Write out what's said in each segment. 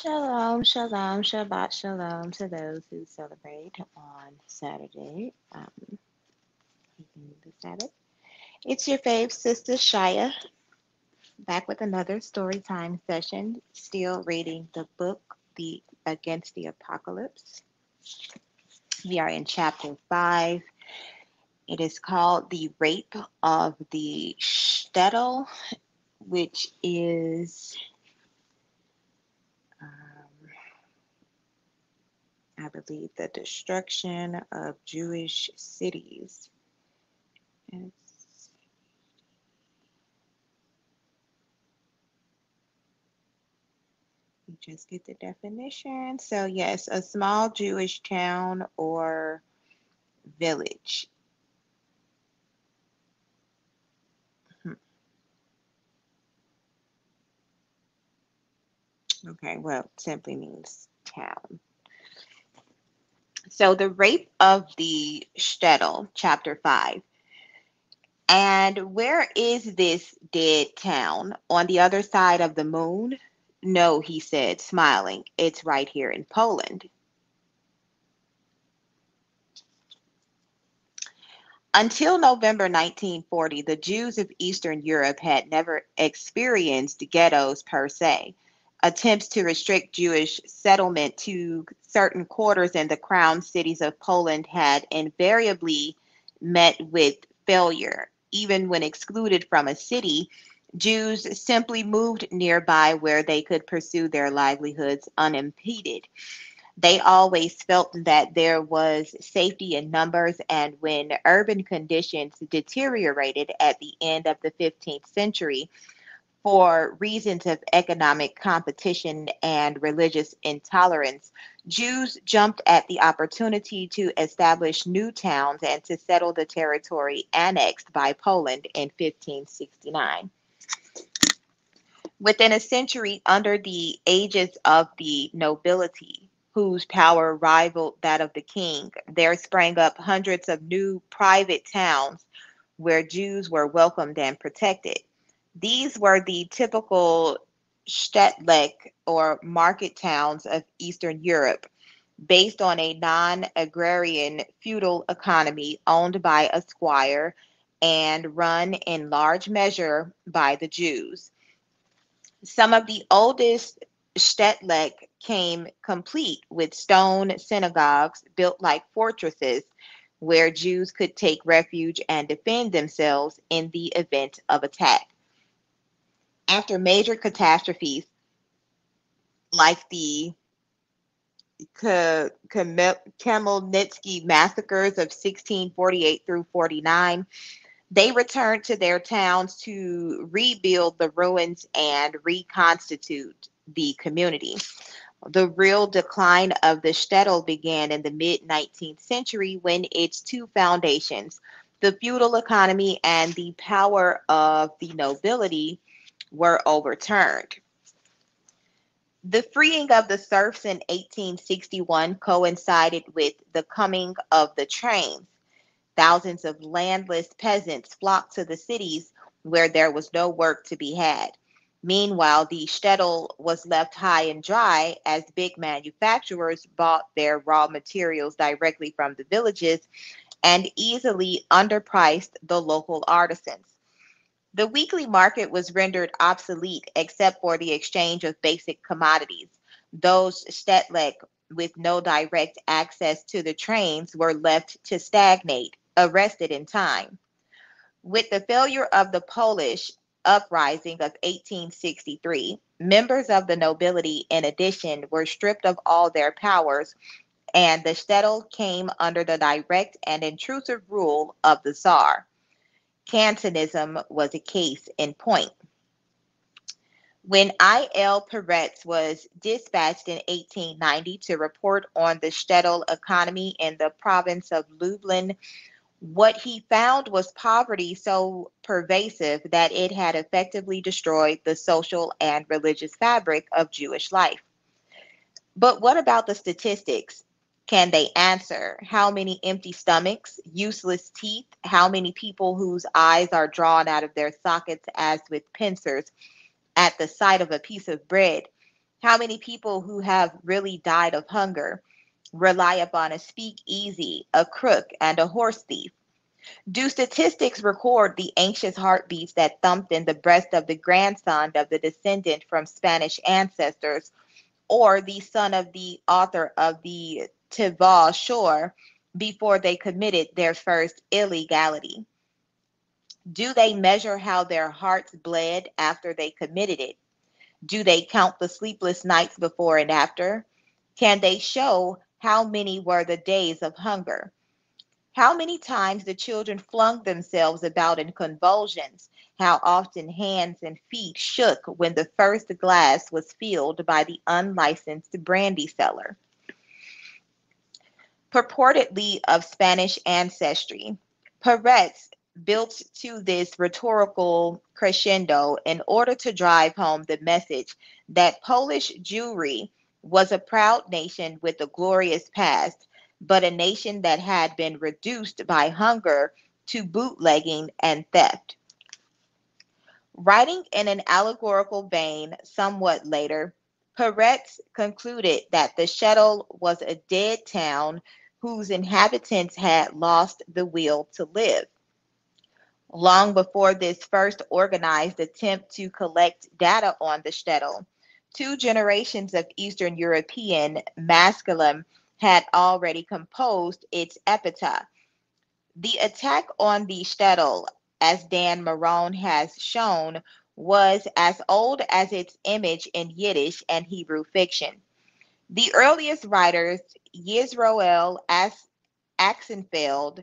Shalom, shalom, Shabbat shalom to those who celebrate on Saturday, keeping the Sabbath. It's your fave sister Shaya, back with another story time session, still reading the book, The Against the Apocalypse. We are in chapter 5. It is called The Rape of the Shtetl, which is, I believe, the destruction of Jewish cities. Let's just get the definition. So, yes, a small Jewish town or village. Hmm. Okay, well, simply means town. So, the rape of the Shtetl, chapter 5. And where is this dead town? On the other side of the moon? No, he said, smiling. It's right here in Poland. Until November 1940, the Jews of Eastern Europe had never experienced ghettos per se. Attempts to restrict Jewish settlement to certain quarters in the crown cities of Poland had invariably met with failure. Even when excluded from a city, Jews simply moved nearby where they could pursue their livelihoods unimpeded. They always felt that there was safety in numbers, and when urban conditions deteriorated at the end of the 15th century for reasons of economic competition and religious intolerance, Jews jumped at the opportunity to establish new towns and to settle the territory annexed by Poland in 1569. Within a century, under the aegis of the nobility, whose power rivaled that of the king, there sprang up hundreds of new private towns where Jews were welcomed and protected. These were the typical Shtetl or market towns of Eastern Europe, based on a non agrarian feudal economy owned by a squire and run in large measure by the Jews. Some of the oldest Shtetl came complete with stone synagogues built like fortresses where Jews could take refuge and defend themselves in the event of attack. After major catastrophes like the Khmelnytsky massacres of 1648 through 49, they returned to their towns to rebuild the ruins and reconstitute the community. The real decline of the shtetl began in the mid 19th century when its two foundations, the feudal economy and the power of the nobility, were overturned. The freeing of the serfs in 1861 coincided with the coming of the trains. Thousands of landless peasants flocked to the cities where there was no work to be had. Meanwhile, the shtetl was left high and dry as big manufacturers bought their raw materials directly from the villages and easily underpriced the local artisans. The weekly market was rendered obsolete except for the exchange of basic commodities. Those shtetl with no direct access to the trains were left to stagnate, arrested in time. With the failure of the Polish uprising of 1863, members of the nobility, in addition, were stripped of all their powers, and the shtetl came under the direct and intrusive rule of the Tsar. Cantonism was a case in point. When I. L. Peretz was dispatched in 1890 to report on the shtetl economy in the province of Lublin, what he found was poverty so pervasive that it had effectively destroyed the social and religious fabric of Jewish life. But what about the statistics? Can they answer? How many empty stomachs, useless teeth, how many people whose eyes are drawn out of their sockets as with pincers at the sight of a piece of bread? How many people who have really died of hunger rely upon a speakeasy, a crook, and a horse thief? Do statistics record the anxious heartbeats that thumped in the breast of the grandson of the descendant from Spanish ancestors, or the son of the author of the Tivol shore before they committed their first illegality? Do they measure how their hearts bled after they committed it? Do they count the sleepless nights before and after? Can they show how many were the days of hunger? How many times the children flung themselves about in convulsions? How often hands and feet shook when the first glass was filled by the unlicensed brandy seller? Purportedly of Spanish ancestry, Peretz built to this rhetorical crescendo in order to drive home the message that Polish Jewry was a proud nation with a glorious past, but a nation that had been reduced by hunger to bootlegging and theft. Writing in an allegorical vein somewhat later, Peretz concluded that the Shtetl was a dead town whose inhabitants had lost the will to live. Long before this first organized attempt to collect data on the Shtetl, two generations of Eastern European masculine had already composed its epitaph. The attack on the Shtetl, as Dan Marone has shown, was as old as its image in Yiddish and Hebrew fiction. The earliest writers, Yisroel Axenfeld,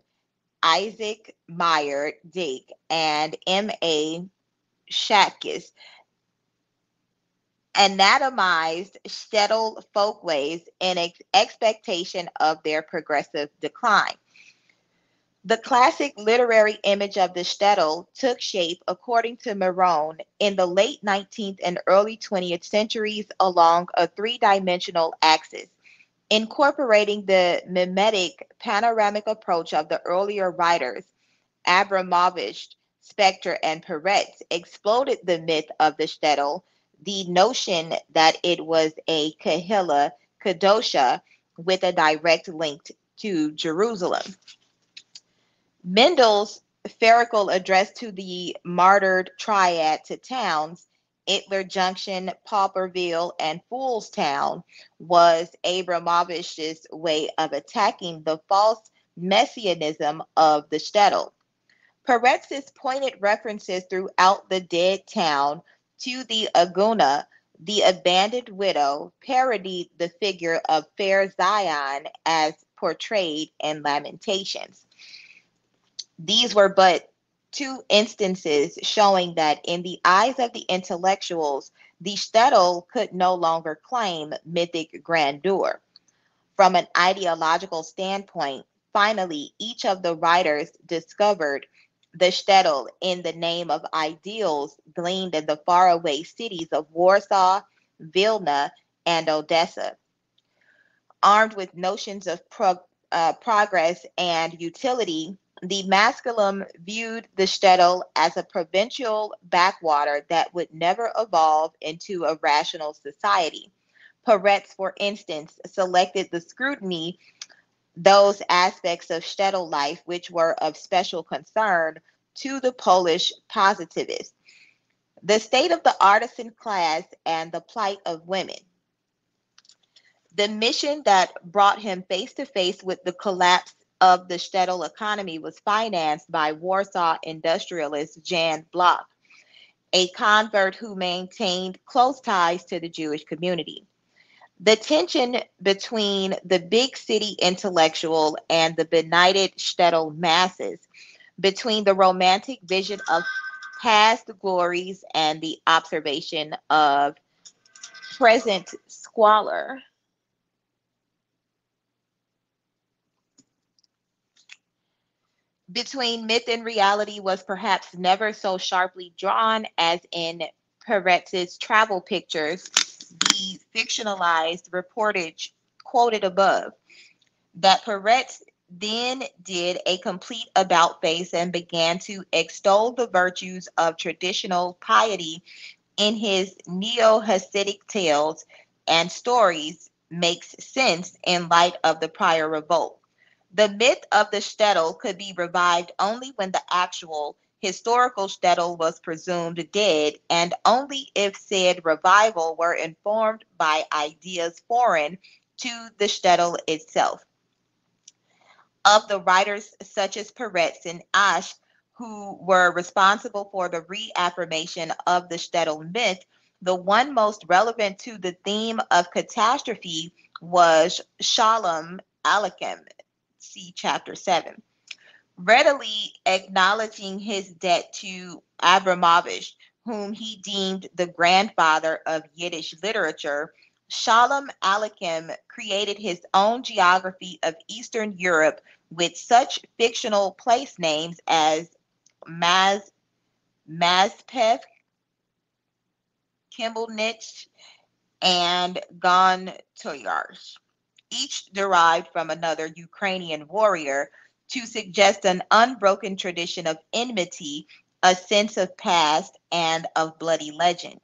Isaac Meyer Dick, and M.A. Shatkis, anatomized Shtetl folkways in expectation of their progressive decline. The classic literary image of the Shtetl took shape, according to Marone, in the late 19th and early 20th centuries along a three-dimensional axis, incorporating the mimetic panoramic approach of the earlier writers. Abramovich, Spector, and Peretz exploded the myth of the Shtetl, the notion that it was a Kehillah Kadosha with a direct link to Jerusalem. Mendel's Farracle address to the martyred triad to towns, Itler Junction, Pauperville, and Foolstown, was Abramovich's way of attacking the false messianism of the Shtetl. Peretz's pointed references throughout the dead town to the Aguna, the abandoned widow, parodied the figure of fair Zion as portrayed in Lamentations. These were but two instances showing that in the eyes of the intellectuals, the Shtetl could no longer claim mythic grandeur. From an ideological standpoint, finally, each of the writers discovered the Shtetl in the name of ideals gleaned in the faraway cities of Warsaw, Vilna, and Odessa. Armed with notions of progress and utility, the masculine viewed the Shtetl as a provincial backwater that would never evolve into a rational society. Peretz, for instance, selected the scrutiny those aspects of Shtetl life which were of special concern to the Polish positivists: the state of the artisan class and the plight of women. The mission that brought him face to face with the collapse of the Shtetl economy was financed by Warsaw industrialist Jan Bloch, a convert who maintained close ties to the Jewish community. The tension between the big city intellectual and the benighted Shtetl masses, between the romantic vision of past glories and the observation of present squalor, between myth and reality, was perhaps never so sharply drawn as in Peretz's travel pictures, the fictionalized reportage quoted above. That Peretz then did a complete about face and began to extol the virtues of traditional piety in his neo-Hasidic tales and stories makes sense in light of the prior revolt. The myth of the shtetl could be revived only when the actual historical shtetl was presumed dead, and only if said revival were informed by ideas foreign to the shtetl itself. Of the writers such as Peretz and Ash, who were responsible for the reaffirmation of the shtetl myth, the one most relevant to the theme of catastrophe was Shalom Aleichem, see chapter 7. Readily acknowledging his debt to Abramovich, whom he deemed the grandfather of Yiddish literature, Shalom Aleichem created his own geography of Eastern Europe with such fictional place names as Maz, Mazpeth, Kimbelnich, and Gontoyarsh, each derived from another Ukrainian warrior, to suggest an unbroken tradition of enmity, a sense of past, and of bloody legend.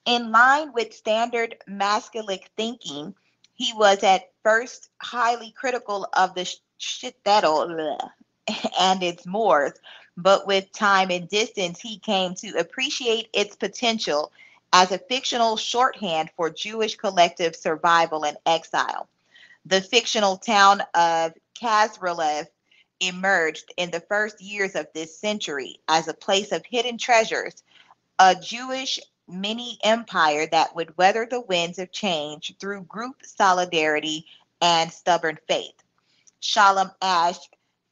In line with standard masculine thinking, he was at first highly critical of the shtetl and its Moors, but with time and distance, he came to appreciate its potential as a fictional shorthand for Jewish collective survival and exile. The fictional town of Kazrelev emerged in the first years of this century as a place of hidden treasures, a Jewish mini empire that would weather the winds of change through group solidarity and stubborn faith. Shalom Ash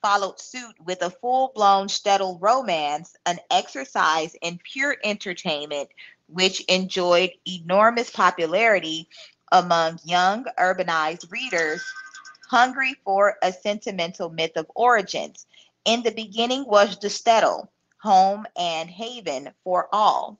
followed suit with a full-blown shtetl romance, an exercise in pure entertainment, which enjoyed enormous popularity among young urbanized readers hungry for a sentimental myth of origins. In the beginning was the shtetl, home and haven for all.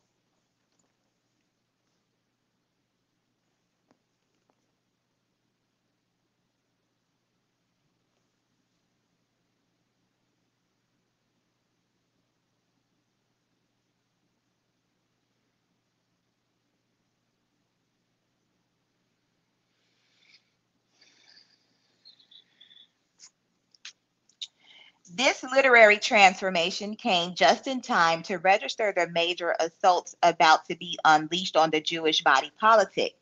This literary transformation came just in time to register the major assaults about to be unleashed on the Jewish body politic.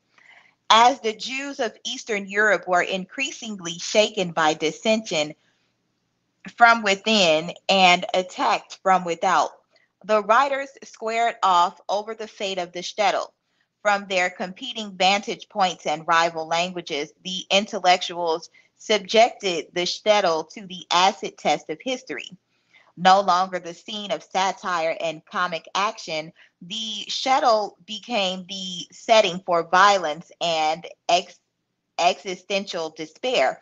As the Jews of Eastern Europe were increasingly shaken by dissension from within and attacked from without, the writers squared off over the fate of the shtetl. From their competing vantage points and rival languages, the intellectuals subjected the shtetl to the acid test of history. No longer the scene of satire and comic action, the shtetl became the setting for violence and existential despair.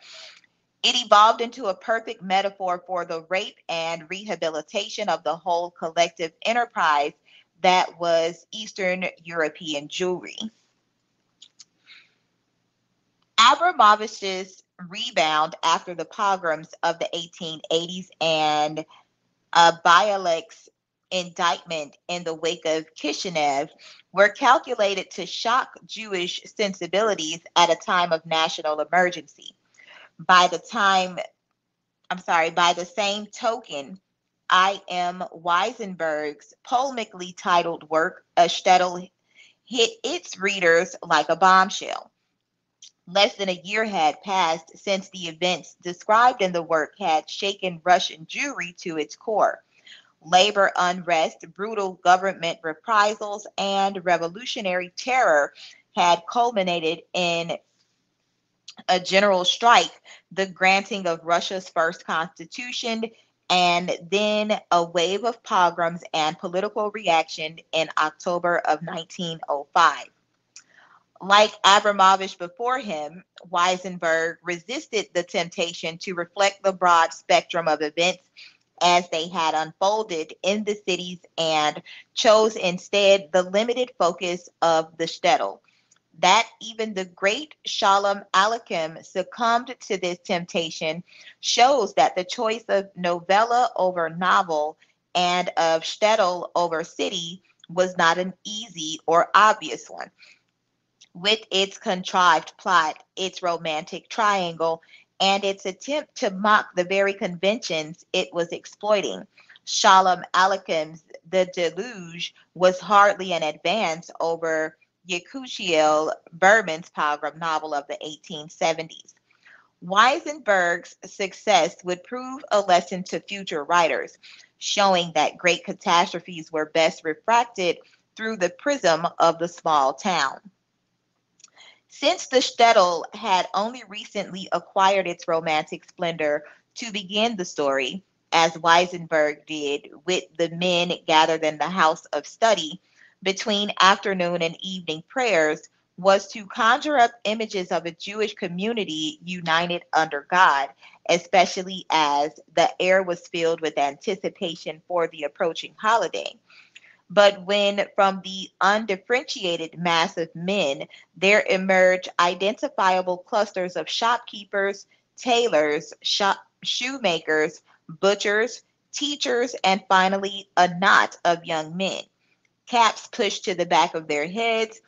It evolved into a perfect metaphor for the rape and rehabilitation of the whole collective enterprise that was Eastern European Jewry. Abramovich's rebound after the pogroms of the 1880s and Bialik's indictment in the wake of Kishinev were calculated to shock Jewish sensibilities at a time of national emergency. By the time, by the same token, I. M. Weisenberg's polemically titled work, A Shtetl, hit its readers like a bombshell. Less than a year had passed since the events described in the work had shaken Russian Jewry to its core. Labor unrest, brutal government reprisals, and revolutionary terror had culminated in a general strike, the granting of Russia's first constitution, and then a wave of pogroms and political reaction in October of 1905. Like Abramovich before him, Weisenberg resisted the temptation to reflect the broad spectrum of events as they had unfolded in the cities and chose instead the limited focus of the shtetl. That even the great Shalom Aleichem succumbed to this temptation shows that the choice of novella over novel and of shtetl over city was not an easy or obvious one. with its contrived plot, its romantic triangle, and its attempt to mock the very conventions it was exploiting. Shalom Aleichen's The Deluge was hardly an advance over Yekuchiel Berman's pogrom novel of the 1870s. Weisenberg's success would prove a lesson to future writers, showing that great catastrophes were best refracted through the prism of the small town. Since the shtetl had only recently acquired its romantic splendor to begin the story, as Weisenberg did with the men gathered in the house of study between afternoon and evening prayers, was to conjure up images of a Jewish community united under God, especially as the air was filled with anticipation for the approaching holiday. But when from the undifferentiated mass of men there emerge identifiable clusters of shopkeepers, tailors, shoemakers, butchers, teachers, and finally a knot of young men, caps pushed to the back of their heads,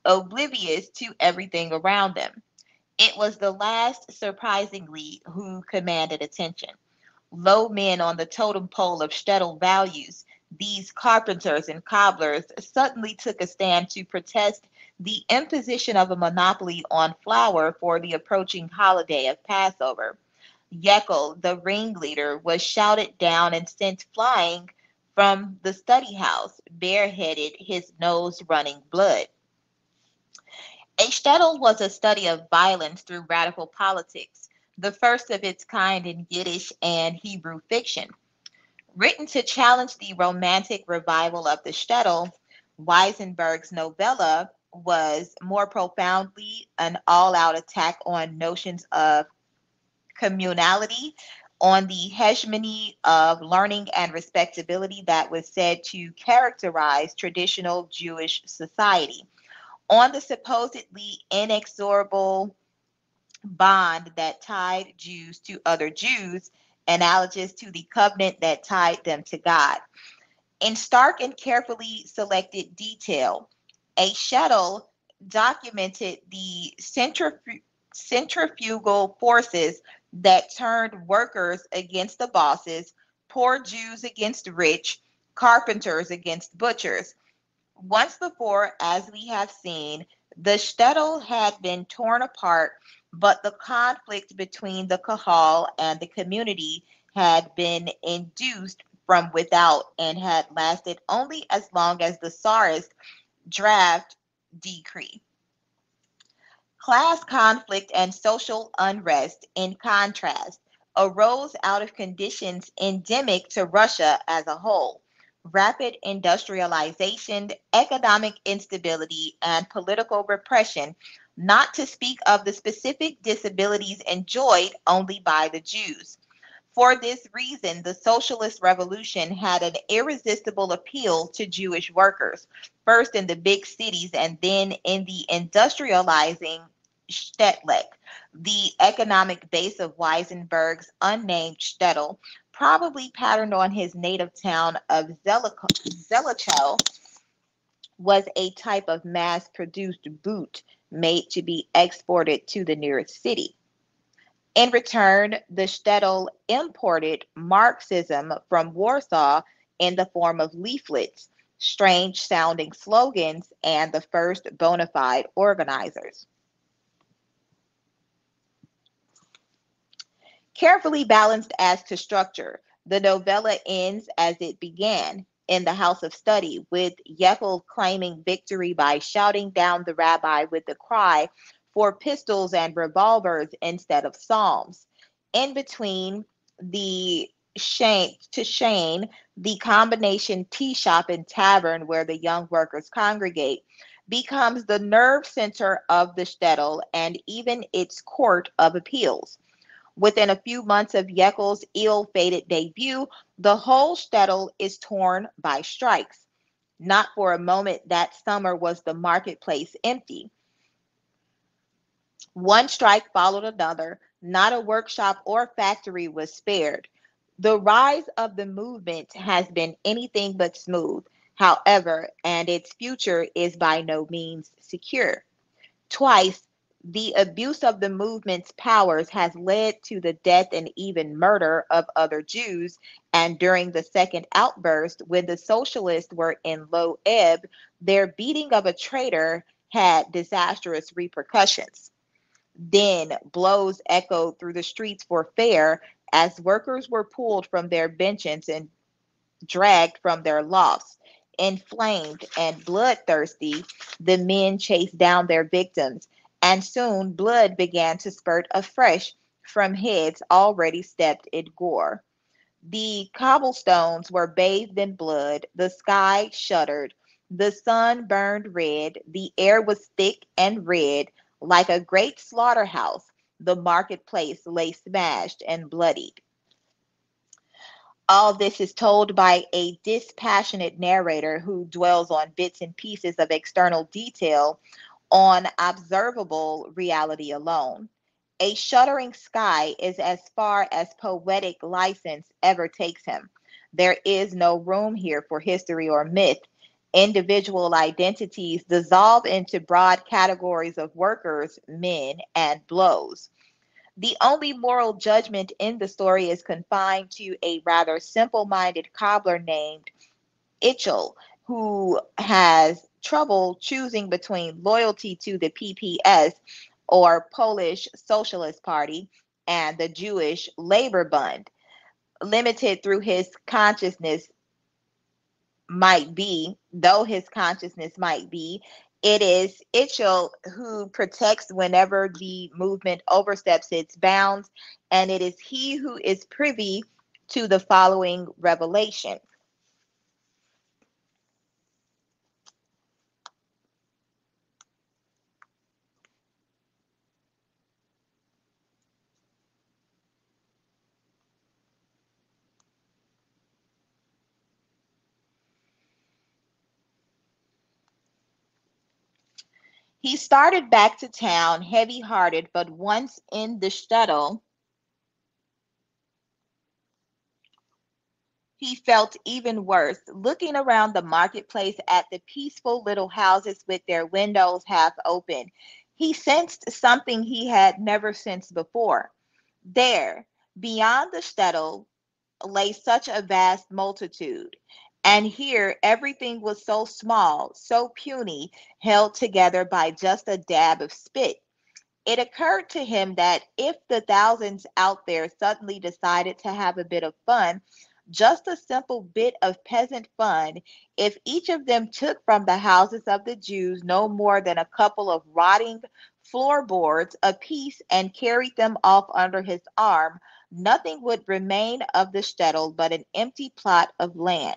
oblivious to everything around them. It was the last, surprisingly, who commanded attention. Low men on the totem pole of shtetl values, these carpenters and cobblers suddenly took a stand to protest the imposition of a monopoly on flour for the approaching holiday of Passover. Yekel, the ringleader, was shouted down and sent flying from the study house, bareheaded, his nose running blood. A shtetl was a study of violence through radical politics, the first of its kind in Yiddish and Hebrew fiction. Written to challenge the romantic revival of the shtetl, Weisenberg's novella was more profoundly an all-out attack on notions of communality, on the hegemony of learning and respectability that was said to characterize traditional Jewish society, on the supposedly inexorable bond that tied Jews to other Jews, analogous to the covenant that tied them to God. In stark and carefully selected detail, a shtetl documented the centrifugal forces that turned workers against the bosses, poor Jews against rich, carpenters against butchers. Once before, as we have seen, the shtetl had been torn apart, but the conflict between the kahal and the community had been induced from without and had lasted only as long as the Tsarist draft decree. Class conflict and social unrest, in contrast, arose out of conditions endemic to Russia as a whole: rapid industrialization, economic instability, and political repression, not to speak of the specific disabilities enjoyed only by the Jews. For this reason, the socialist revolution had an irresistible appeal to Jewish workers, first in the big cities and then in the industrializing Shtetl, the economic base of Weisenberg's unnamed shtetl, probably patterned on his native town of Zelichow, was a type of mass-produced boot made to be exported to the nearest city. In return, the shtetl imported Marxism from Warsaw in the form of leaflets, strange-sounding slogans, and the first bona fide organizers. Carefully balanced as to structure, the novella ends as it began, in the house of study, with Yekel claiming victory by shouting down the rabbi with the cry for pistols and revolvers instead of psalms. In between, the Shane, the combination tea shop and tavern where the young workers congregate, becomes the nerve center of the shtetl and even its court of appeals. Within a few months of Yekel's ill-fated debut, the whole shtetl is torn by strikes. Not for a moment that summer was the marketplace empty. One strike followed another. Not a workshop or factory was spared. The rise of the movement has been anything but smooth. however, and its future is by no means secure. Twice, the abuse of the movement's powers has led to the death and even murder of other Jews, and during the second outburst, when the socialists were in low ebb, their beating of a traitor had disastrous repercussions. Then blows echoed through the streets for fair as workers were pulled from their benches and dragged from their lofts. Inflamed and bloodthirsty, the men chased down their victims, and soon blood began to spurt afresh from heads already steeped in gore. The cobblestones were bathed in blood, the sky shuddered, the sun burned red, the air was thick and red, like a great slaughterhouse. The marketplace lay smashed and bloodied. All this is told by a dispassionate narrator who dwells on bits and pieces of external detail on observable reality alone. A shuddering sky is as far as poetic license ever takes him. There is no room here for history or myth. Individual identities dissolve into broad categories of workers, men, and blows. The only moral judgment in the story is confined to a rather simple minded cobbler named Ichel, who has trouble choosing between loyalty to the PPS or Polish Socialist Party and the Jewish Labor Bund. Limited through his consciousness might be, though his consciousness might be, it is Ichel who protects whenever the movement oversteps its bounds, and it is he who is privy to the following revelation. He started back to town heavy hearted, but once in the Shtetl, he felt even worse. Looking around the marketplace at the peaceful little houses with their windows half open, he sensed something he had never sensed before. There, beyond the Shtetl, lay such a vast multitude. And here everything was so small, so puny, held together by just a dab of spit. It occurred to him that if the thousands out there suddenly decided to have a bit of fun, just a simple bit of peasant fun, if each of them took from the houses of the Jews no more than a couple of rotting floorboards apiece and carried them off under his arm, nothing would remain of the shtetl but an empty plot of land.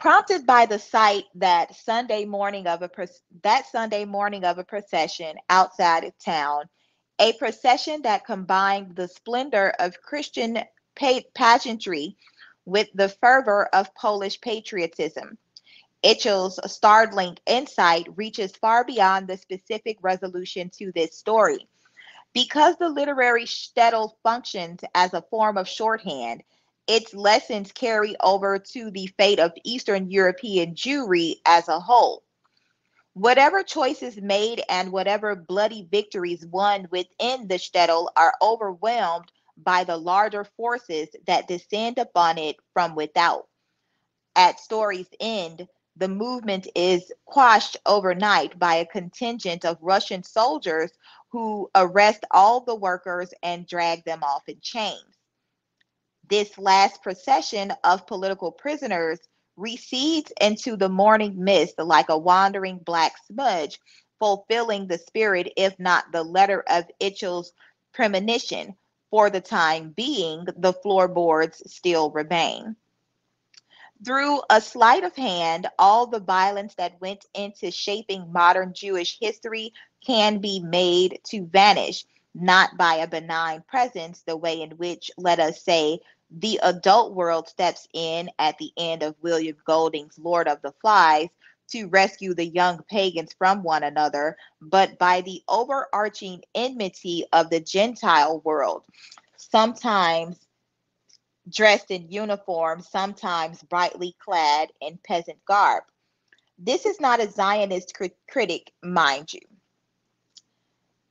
Prompted by the sight that Sunday morning of a procession outside of town, a procession that combined the splendor of Christian pageantry with the fervor of Polish patriotism. Itchel's startling insight reaches far beyond the specific resolution to this story. Because the literary shtetl functions as a form of shorthand, its lessons carry over to the fate of Eastern European Jewry as a whole. Whatever choices made and whatever bloody victories won within the shtetl are overwhelmed by the larger forces that descend upon it from without. At story's end, the movement is quashed overnight by a contingent of Russian soldiers who arrest all the workers and drag them off in chains. This last procession of political prisoners recedes into the morning mist like a wandering black smudge, fulfilling the spirit, if not the letter, of Itchel's premonition. For the time being, the floorboards still remain. Through a sleight of hand, all the violence that went into shaping modern Jewish history can be made to vanish, not by a benign presence, the way in which, let us say, the adult world steps in at the end of William Golding's Lord of the Flies to rescue the young pagans from one another, but by the overarching enmity of the Gentile world. Sometimes dressed in uniform, sometimes brightly clad in peasant garb. This is not a Zionist critic, mind you.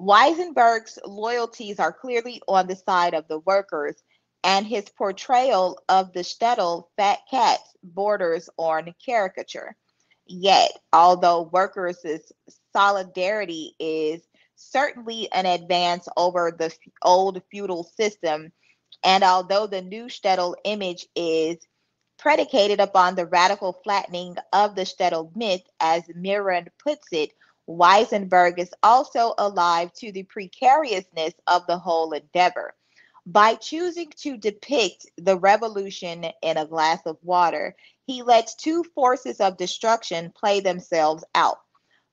Weisenberg's loyalties are clearly on the side of the workers, and his portrayal of the Shtetl fat cats borders on caricature. Yet, although workers' solidarity is certainly an advance over the old feudal system, and although the new Shtetl image is predicated upon the radical flattening of the Shtetl myth, as Mirren puts it, Weisenberg is also alive to the precariousness of the whole endeavor. By choosing to depict the revolution in a glass of water, he lets two forces of destruction play themselves out.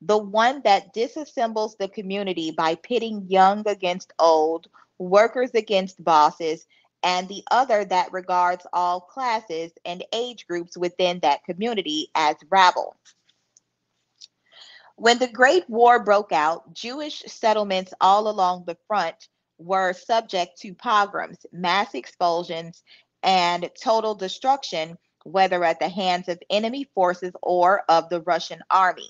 The one that disassembles the community by pitting young against old, workers against bosses, and the other that regards all classes and age groups within that community as rabble. When the Great War broke out, Jewish settlements all along the front were subject to pogroms, mass expulsions, and total destruction, whether at the hands of enemy forces or of the Russian army.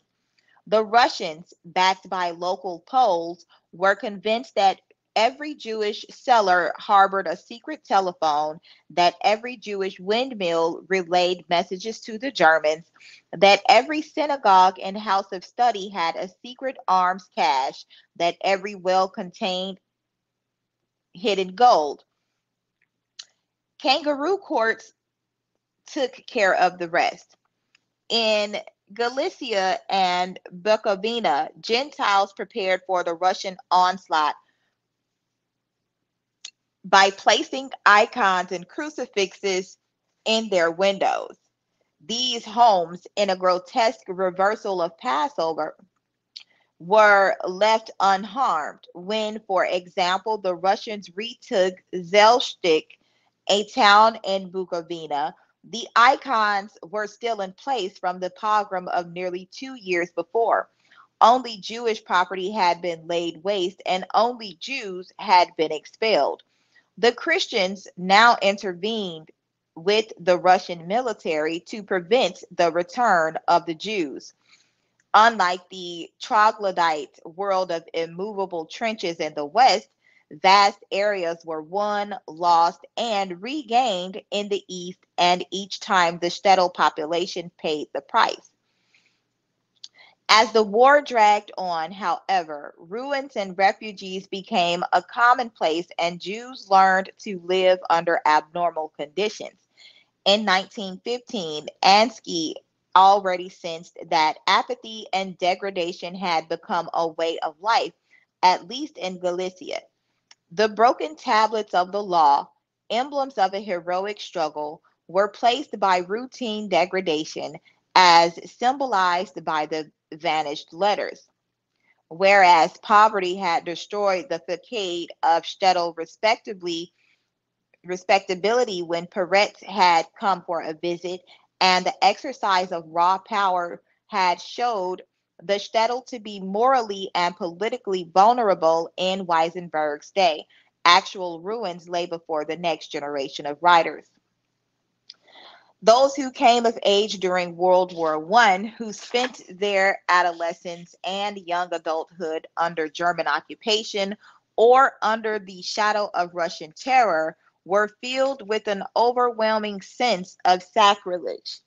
The Russians, backed by local Poles, were convinced that every Jewish cellar harbored a secret telephone, that every Jewish windmill relayed messages to the Germans, that every synagogue and house of study had a secret arms cache, that every well contained hidden gold. Kangaroo courts took care of the rest. In Galicia and Bukovina, Gentiles prepared for the Russian onslaught by placing icons and crucifixes in their windows. These homes, in a grotesque reversal of Passover, were left unharmed when, for example, the Russians retook Zelshtik, a town in Bukovina. The icons were still in place from the pogrom of nearly 2 years before. Only Jewish property had been laid waste, and only Jews had been expelled. The Christians now intervened with the Russian military to prevent the return of the Jews. Unlike the troglodyte world of immovable trenches in the West, vast areas were won, lost, and regained in the East, and each time the Shtetl population paid the price. As the war dragged on, however, ruins and refugees became a commonplace, and Jews learned to live under abnormal conditions. In 1915, Ansky already sensed that apathy and degradation had become a way of life, at least in Galicia. The broken tablets of the law, emblems of a heroic struggle, were placed by routine degradation as symbolized by the vanished letters. Whereas poverty had destroyed the facade of Shtetl respectability when Peretz had come for a visit, and the exercise of raw power had showed the Shtetl to be morally and politically vulnerable in Weisenberg's day. Actual ruins lay before the next generation of writers. Those who came of age during World War I, who spent their adolescence and young adulthood under German occupation or under the shadow of Russian terror, were filled with an overwhelming sense of sacrilege.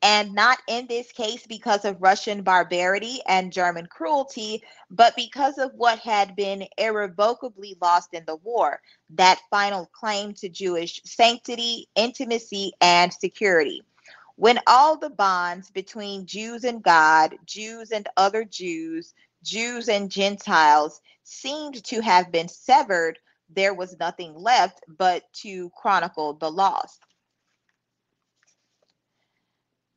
And not in this case because of Russian barbarity and German cruelty, but because of what had been irrevocably lost in the war, that final claim to Jewish sanctity, intimacy, and security. When all the bonds between Jews and God, Jews and other Jews, Jews and Gentiles seemed to have been severed, there was nothing left but to chronicle the loss.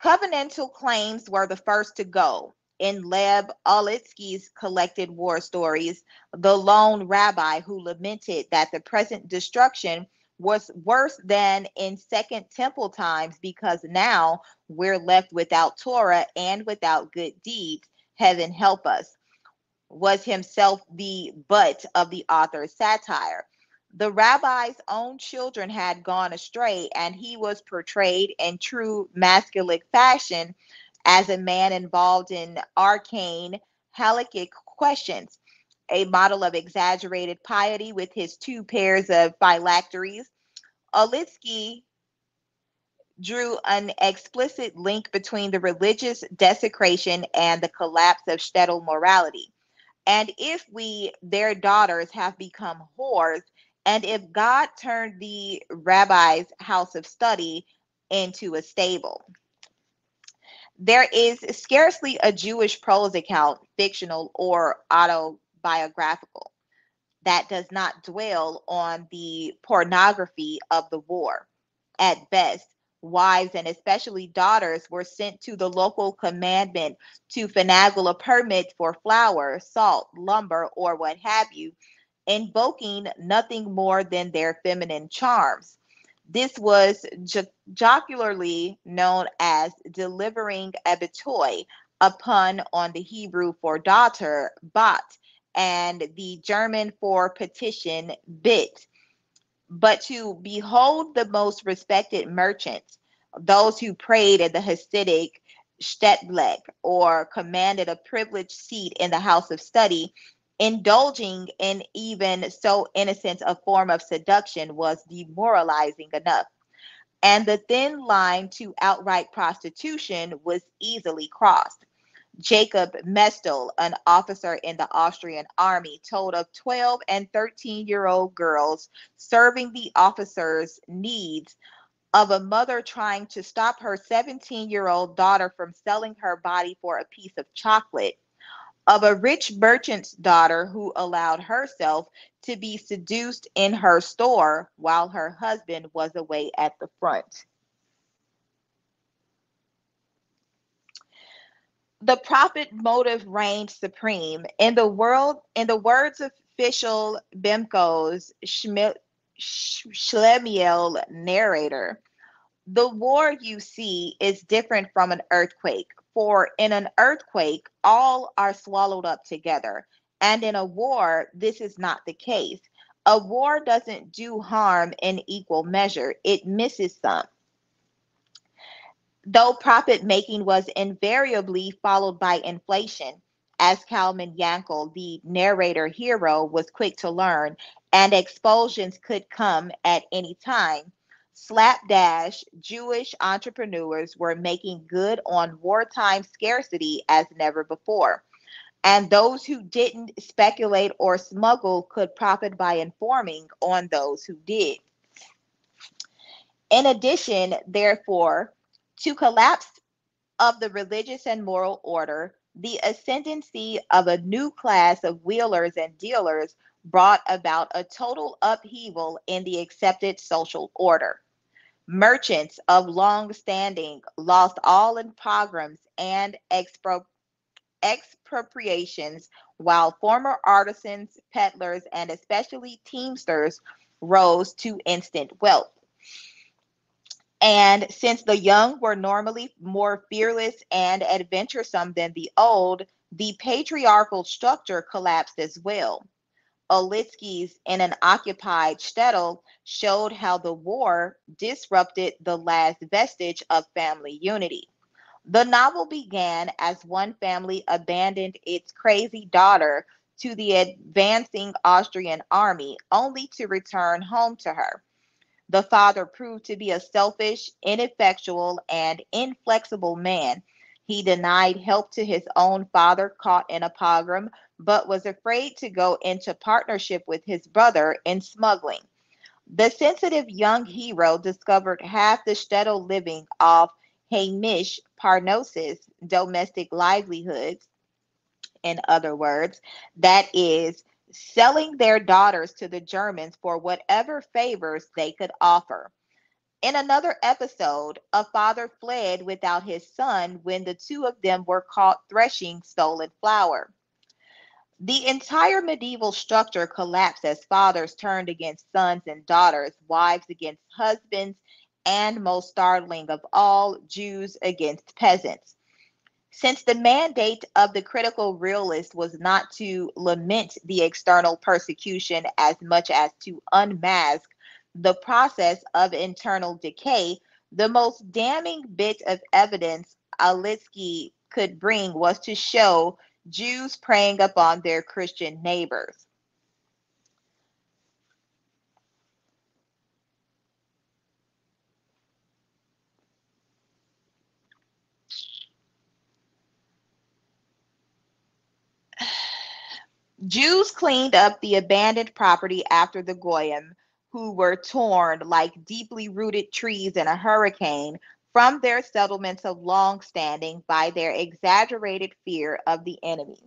Covenantal claims were the first to go. In Lev Olitsky's collected war stories, the lone rabbi who lamented that the present destruction was worse than in Second Temple times because now we're left without Torah and without good deeds, heaven help us, was himself the butt of the author's satire. The rabbi's own children had gone astray, and he was portrayed in true masculine fashion as a man involved in arcane halakhic questions, a model of exaggerated piety with his two pairs of phylacteries. Olitsky drew an explicit link between the religious desecration and the collapse of shtetl morality. And if we, their daughters, have become whores, and if God turned the rabbi's house of study into a stable. There is scarcely a Jewish prose account, fictional or autobiographical, that does not dwell on the pornography of the war. At best, wives and especially daughters were sent to the local commandment to finagle a permit for flour, salt, lumber, or what have you, invoking nothing more than their feminine charms. This was jocularly known as delivering a betoy, a pun on the Hebrew for daughter, bat, and the German for petition, bit. But to behold the most respected merchants, those who prayed in the Hasidic Shtetl or commanded a privileged seat in the house of study, indulging in even so innocent a form of seduction was demoralizing enough. And the thin line to outright prostitution was easily crossed. Jacob Mestel, an officer in the Austrian army, told of 12 and 13-year-old girls serving the officer's needs, of a mother trying to stop her 17-year-old daughter from selling her body for a piece of chocolate, of a rich merchant's daughter who allowed herself to be seduced in her store while her husband was away at the front. The profit motive reigned supreme. In the words of official Bimco's Schlemiel narrator, the war you see is different from an earthquake, for in an earthquake, all are swallowed up together. And in a war, this is not the case. A war doesn't do harm in equal measure, it misses some. Though profit making was invariably followed by inflation, as Kalman Yankel, the narrator hero, was quick to learn, and expulsions could come at any time. Slapdash Jewish entrepreneurs were making good on wartime scarcity as never before. And those who didn't speculate or smuggle could profit by informing on those who did. In addition, therefore, to collapse of the religious and moral order, the ascendancy of a new class of wheelers and dealers brought about a total upheaval in the accepted social order. Merchants of long standing lost all in pogroms and expropriations, while former artisans, peddlers, and especially teamsters rose to instant wealth. And since the young were normally more fearless and adventuresome than the old, the patriarchal structure collapsed as well. Olitsky's In an Occupied Shtetl showed how the war disrupted the last vestige of family unity. The novel began as one family abandoned its crazy daughter to the advancing Austrian army, only to return home to her. The father proved to be a selfish, ineffectual, and inflexible man. He denied help to his own father caught in a pogrom, but was afraid to go into partnership with his brother in smuggling. The sensitive young hero discovered half the shtetl living off Hamish Parnosis, domestic livelihoods, in other words, that is, selling their daughters to the Germans for whatever favors they could offer. In another episode, a father fled without his son when the two of them were caught threshing stolen flour. The entire medieval structure collapsed as fathers turned against sons and daughters, wives against husbands, and most startling of all, Jews against peasants. Since the mandate of the critical realist was not to lament the external persecution as much as to unmask the process of internal decay, the most damning bit of evidence Alitsky could bring was to show Jews preying upon their Christian neighbors. Jews cleaned up the abandoned property after the Goyim, who were torn like deeply rooted trees in a hurricane from their settlements of long standing by their exaggerated fear of the enemy.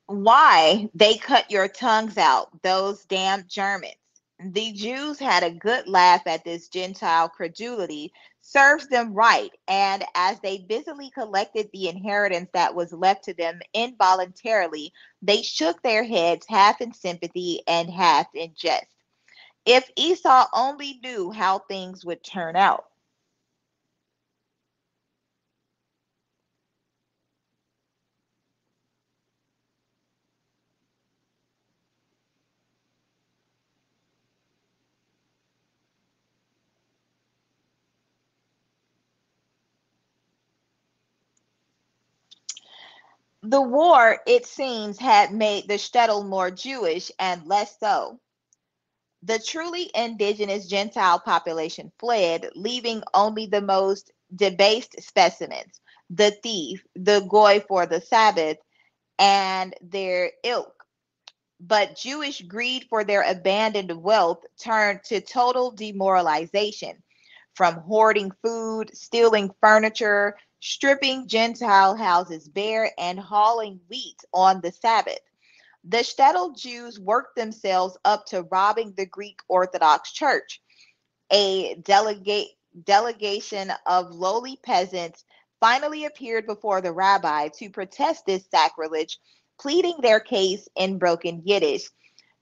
Why they cut your tongues out, those damned Germans. The Jews had a good laugh at this Gentile credulity, serves them right, and as they busily collected the inheritance that was left to them involuntarily, they shook their heads half in sympathy and half in jest. If Esau only knew how things would turn out. The war, it seems, had made the shtetl more Jewish and less so. The truly indigenous Gentile population fled, leaving only the most debased specimens, the thief, the goy for the Sabbath, and their ilk. But Jewish greed for their abandoned wealth turned to total demoralization, from hoarding food, stealing furniture, stripping Gentile houses bare, and hauling wheat on the Sabbath. The shtetl Jews worked themselves up to robbing the Greek Orthodox Church. A delegation of lowly peasants finally appeared before the rabbi to protest this sacrilege, pleading their case in broken Yiddish.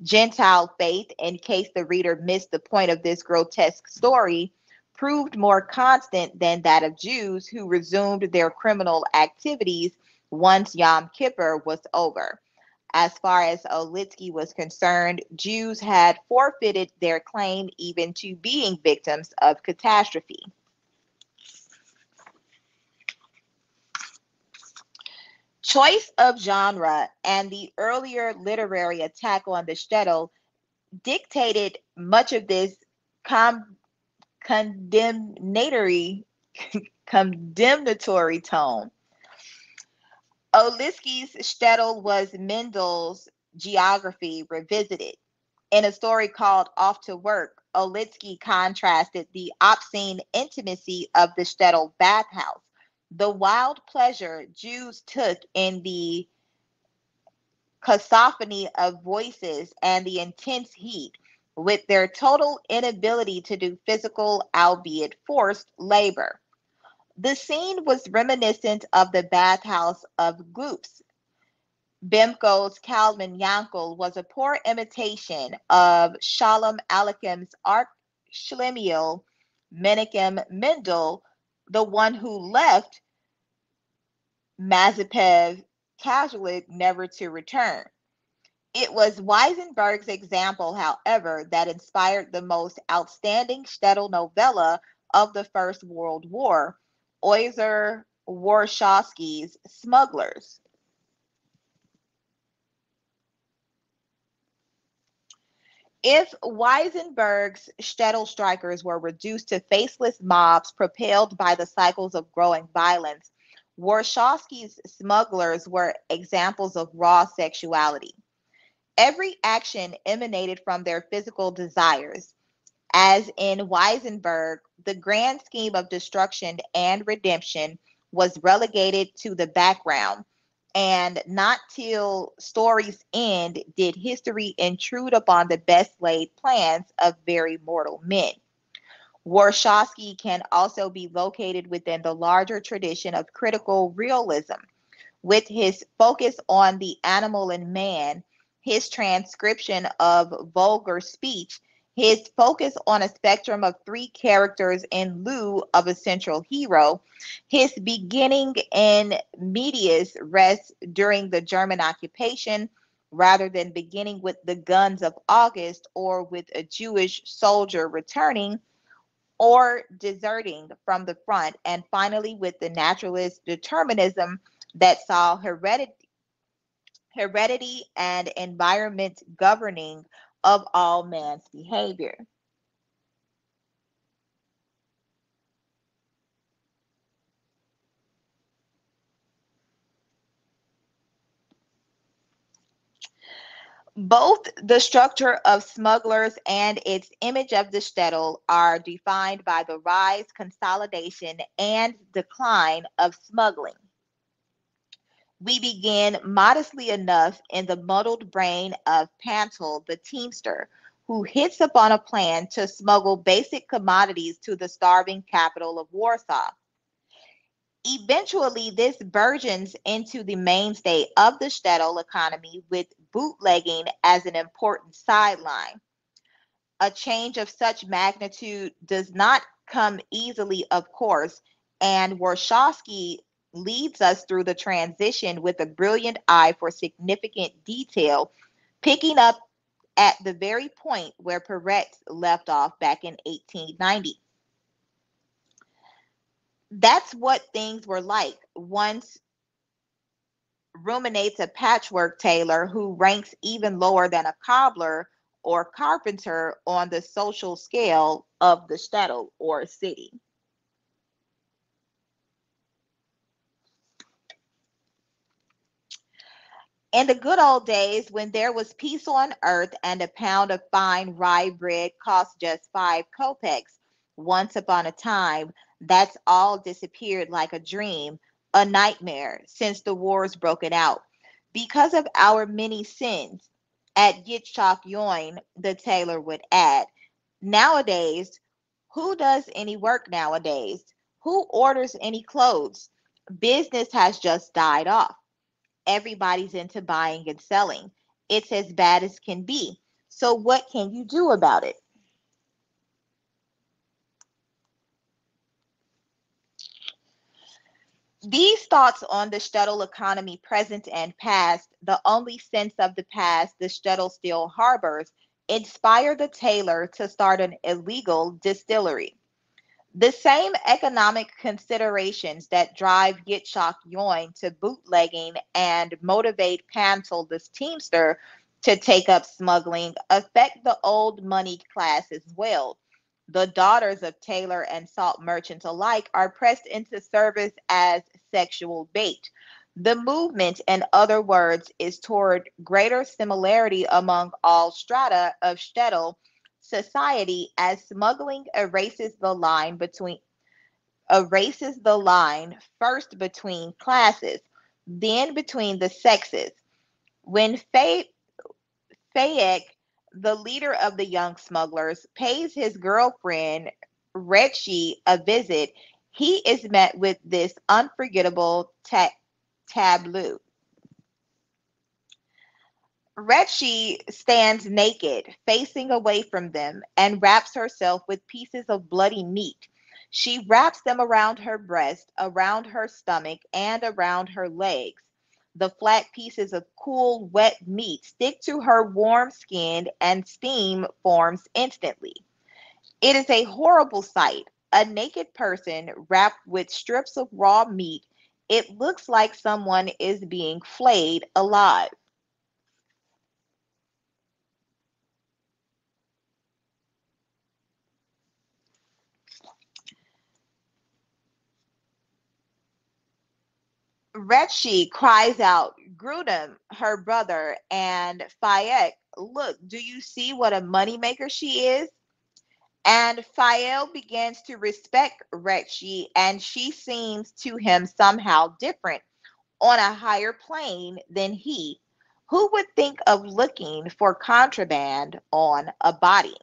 Gentile faith, in case the reader missed the point of this grotesque story, proved more constant than that of Jews who resumed their criminal activities once Yom Kippur was over. As far as Olitsky was concerned, Jews had forfeited their claim even to being victims of catastrophe. Choice of genre and the earlier literary attack on the shtetl dictated much of this com- condemnatory condemnatory tone. Olitsky's shtetl was Mendel's geography revisited. In a story called Off to Work, Olitsky contrasted the obscene intimacy of the shtetl bathhouse, the wild pleasure Jews took in the cacophony of voices and the intense heat, with their total inability to do physical, albeit forced, labor. The scene was reminiscent of the bathhouse of Gloops. Bemko's Kalman Yankel was a poor imitation of Shalom Aleicham's Arch Shlemiel Menachem Mendel, the one who left Mazepev Catholic never to return. It was Weisenberg's example, however, that inspired the most outstanding shtetl novella of the First World War, Oyzer Warshawski's Smugglers. If Weisenberg's shtetl strikers were reduced to faceless mobs propelled by the cycles of growing violence, Warshawski's smugglers were examples of raw sexuality. Every action emanated from their physical desires. As in Weisenberg, the grand scheme of destruction and redemption was relegated to the background, and not till story's end did history intrude upon the best laid plans of very mortal men. Warshawski can also be located within the larger tradition of critical realism, with his focus on the animal and man, his transcription of vulgar speech, his focus on a spectrum of three characters in lieu of a central hero, his beginning in medias res during the German occupation, rather than beginning with the guns of August or with a Jewish soldier returning or deserting from the front, and finally with the naturalist determinism that saw heredity and environment governing of all man's behavior. Both the structure of smugglers and its image of the shtetl are defined by the rise, consolidation, and decline of smuggling. We begin modestly enough in the muddled brain of Pantel, the teamster, who hits upon a plan to smuggle basic commodities to the starving capital of Warsaw. Eventually, this burgeons into the mainstay of the shtetl economy, with bootlegging as an important sideline. A change of such magnitude does not come easily, of course, and Warshawski leads us through the transition with a brilliant eye for significant detail, picking up at the very point where Peretz left off back in 1890. That's what things were like. Once ruminates a patchwork tailor who ranks even lower than a cobbler or carpenter on the social scale of the shtetl or city. In the good old days, when there was peace on earth and a pound of fine rye bread cost just 5 kopecks, once upon a time, that's all disappeared like a dream, a nightmare, since the war's broken out. Because of our many sins, at Yitzchak Yoin, the tailor would add. Nowadays, who does any work nowadays? Who orders any clothes? Business has just died off. Everybody's into buying and selling. It's as bad as can be. So, what can you do about it? These thoughts on the shtetl economy, present and past, the only sense of the past the shtetl still harbors, inspire the tailor to start an illegal distillery. The same economic considerations that drive Yitzhak Yoin to bootlegging and motivate Pantel, the teamster, to take up smuggling affect the old moneyed class as well. The daughters of tailor and salt merchants alike are pressed into service as sexual bait. The movement, in other words, is toward greater similarity among all strata of shtetl society, as smuggling erases the line first between classes, then between the sexes. When Fayek, the leader of the young smugglers, pays his girlfriend Rechi a visit, he is met with this unforgettable tableau. Rechi stands naked, facing away from them, and wraps herself with pieces of bloody meat. She wraps them around her breast, around her stomach, and around her legs. The flat pieces of cool, wet meat stick to her warm skin, and steam forms instantly. It is a horrible sight. A naked person wrapped with strips of raw meat. It looks like someone is being flayed alive. Retchi cries out, Grudem, her brother, and Fayek, look, do you see what a moneymaker she is? And Fael begins to respect Retchi, and she seems to him somehow different, on a higher plane than he. Who would think of looking for contraband on a body?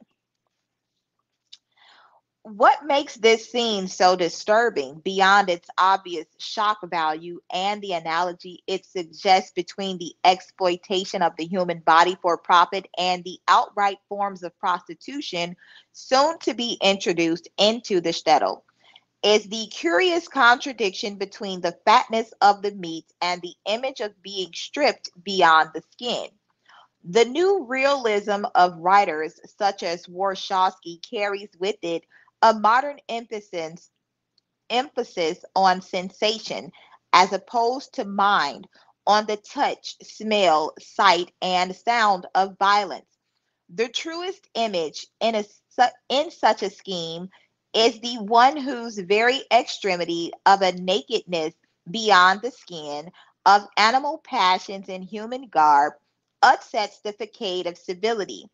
What makes this scene so disturbing, beyond its obvious shock value and the analogy it suggests between the exploitation of the human body for profit and the outright forms of prostitution soon to be introduced into the shtetl, is the curious contradiction between the fatness of the meat and the image of being stripped beyond the skin. The new realism of writers such as Warshawski carries with it a modern emphasis on sensation as opposed to mind, on the touch, smell, sight, and sound of violence. The truest image in such a scheme is the one whose very extremity of a nakedness beyond the skin, of animal passions in human garb, upsets the facade of civility.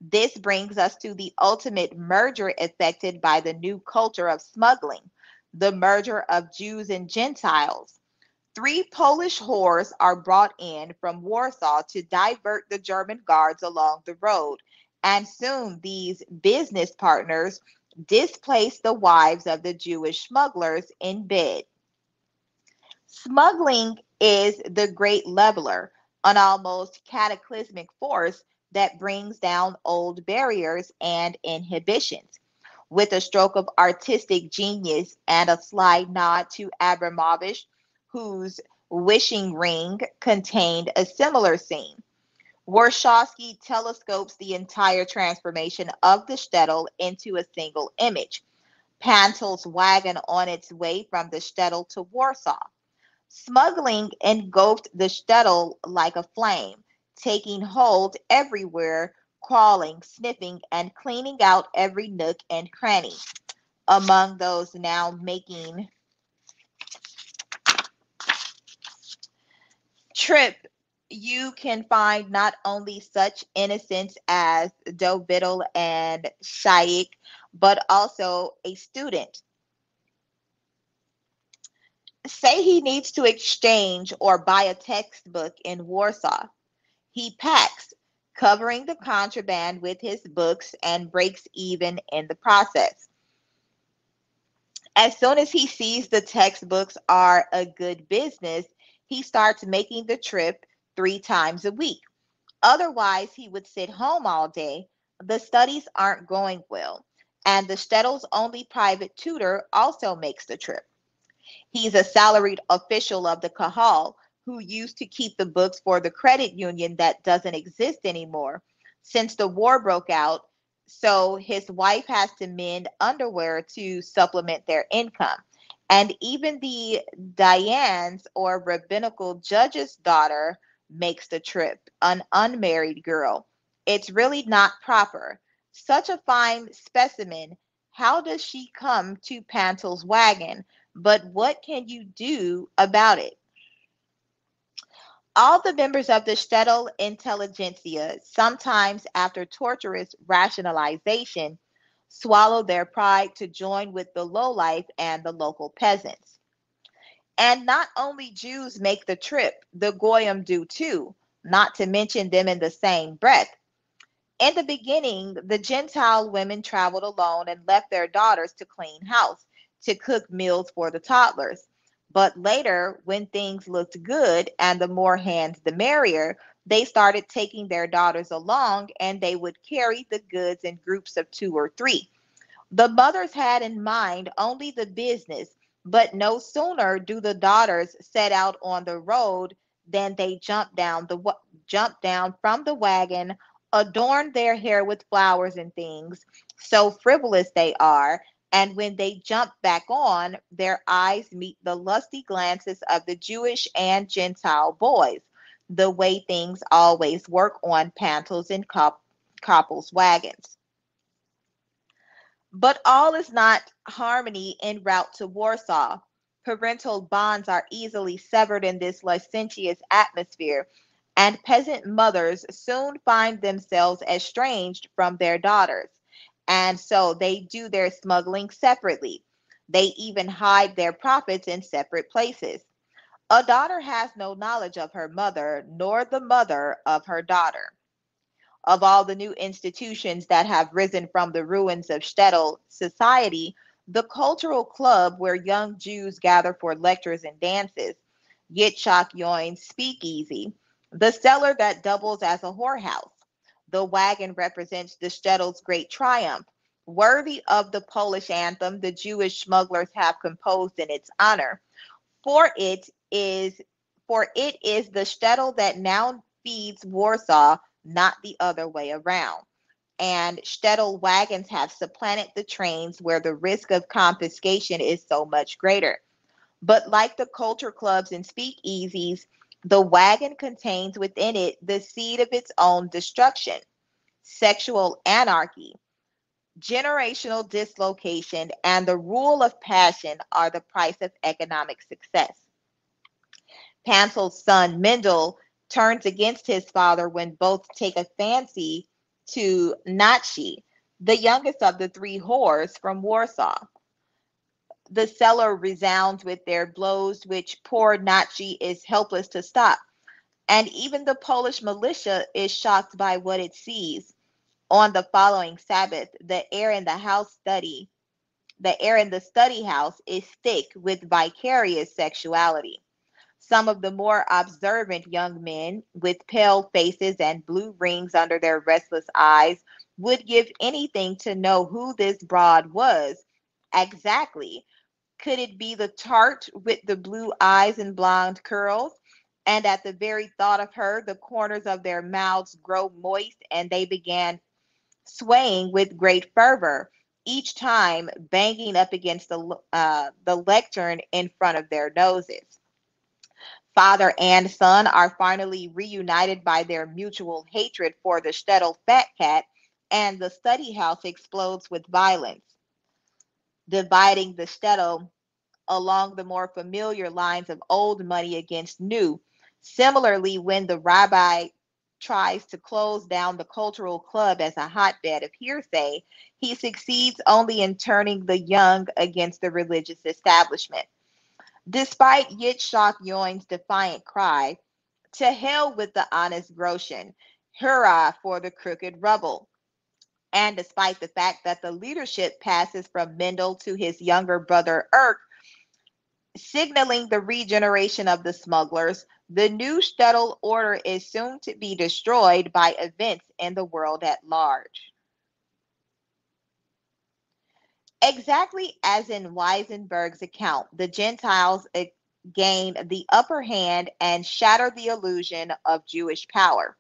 This brings us to the ultimate merger effected by the new culture of smuggling, the merger of Jews and Gentiles. Three Polish whores are brought in from Warsaw to divert the German guards along the road, and soon these business partners displace the wives of the Jewish smugglers in bed. Smuggling is the great leveler, an almost cataclysmic force that brings down old barriers and inhibitions. With a stroke of artistic genius and a sly nod to Abramovich, whose wishing ring contained a similar scene, Warshawski telescopes the entire transformation of the shtetl into a single image. Pantel's wagon on its way from the shtetl to Warsaw. Smuggling engulfed the shtetl like a flame, taking hold everywhere, crawling, sniffing, and cleaning out every nook and cranny. Among those now making trip, you can find not only such innocents as Dovital and Shaik, but also a student. Say he needs to exchange or buy a textbook in Warsaw. He packs, covering the contraband with his books, and breaks even in the process. As soon as he sees the textbooks are a good business, he starts making the trip 3 times a week. Otherwise, he would sit home all day. The studies aren't going well, and the shtetl's only private tutor also makes the trip. He's a salaried official of the Kahal who used to keep the books for the credit union that doesn't exist anymore since the war broke out. So his wife has to mend underwear to supplement their income. And even the Diane's or rabbinical judge's daughter makes the trip, an unmarried girl. It's really not proper. Such a fine specimen. How does she come to Pantel's wagon? But what can you do about it? All the members of the shtetl intelligentsia, sometimes after torturous rationalization, swallow their pride to join with the lowlife and the local peasants. And not only Jews make the trip, the Goyim do too, not to mention them in the same breath. In the beginning, the Gentile women traveled alone and left their daughters to clean house, to cook meals for the toddlers. But later, when things looked good and the more hands the merrier, they started taking their daughters along and they would carry the goods in groups of 2 or 3. The mothers had in mind only the business, but no sooner do the daughters set out on the road than they jump down from the wagon, adorn their hair with flowers and things, so frivolous they are, and when they jump back on, their eyes meet the lusty glances of the Jewish and Gentile boys, the way things always work on Pantels and Koppel's wagons. But all is not harmony en route to Warsaw. Parental bonds are easily severed in this licentious atmosphere, and peasant mothers soon find themselves estranged from their daughters. And so they do their smuggling separately. They even hide their profits in separate places. A daughter has no knowledge of her mother, nor the mother of her daughter. Of all the new institutions that have risen from the ruins of Shtetl society, the cultural club where young Jews gather for lectures and dances, Yitzhak Yoin's speakeasy, the cellar that doubles as a whorehouse. The wagon represents the Shtetl's great triumph, worthy of the Polish anthem the Jewish smugglers have composed in its honor. For it is for it is the shtetl that now feeds Warsaw, not the other way around. And shtetl wagons have supplanted the trains where the risk of confiscation is so much greater. But like the culture clubs and speakeasies, the wagon contains within it the seed of its own destruction, sexual anarchy, generational dislocation, and the rule of passion are the price of economic success. Pantel's son Mendel turns against his father when both take a fancy to Nachi, the youngest of the three whores from Warsaw. The cellar resounds with their blows, which poor Nachi is helpless to stop. And even the Polish militia is shocked by what it sees. On the following Sabbath, the air in the study house is thick with vicarious sexuality. Some of the more observant young men, with pale faces and blue rings under their restless eyes, would give anything to know who this broad was. Exactly. Could it be the tart with the blue eyes and blonde curls? And at the very thought of her, the corners of their mouths grow moist and they began swaying with great fervor, each time banging up against the lectern in front of their noses. Father and son are finally reunited by their mutual hatred for the Shtetl fat cat, and the study house explodes with violence, dividing the Shtetl along the more familiar lines of old money against new. Similarly, when the rabbi tries to close down the cultural club as a hotbed of hearsay, he succeeds only in turning the young against the religious establishment. Despite Yitzhak Yoin's defiant cry, to hell with the honest Groshen, hurrah for the crooked rubble, and despite the fact that the leadership passes from Mendel to his younger brother Erk, signaling the regeneration of the smugglers, the new Shtetl order is soon to be destroyed by events in the world at large. Exactly as in Weisenberg's account, the Gentiles gain the upper hand and shatter the illusion of Jewish power.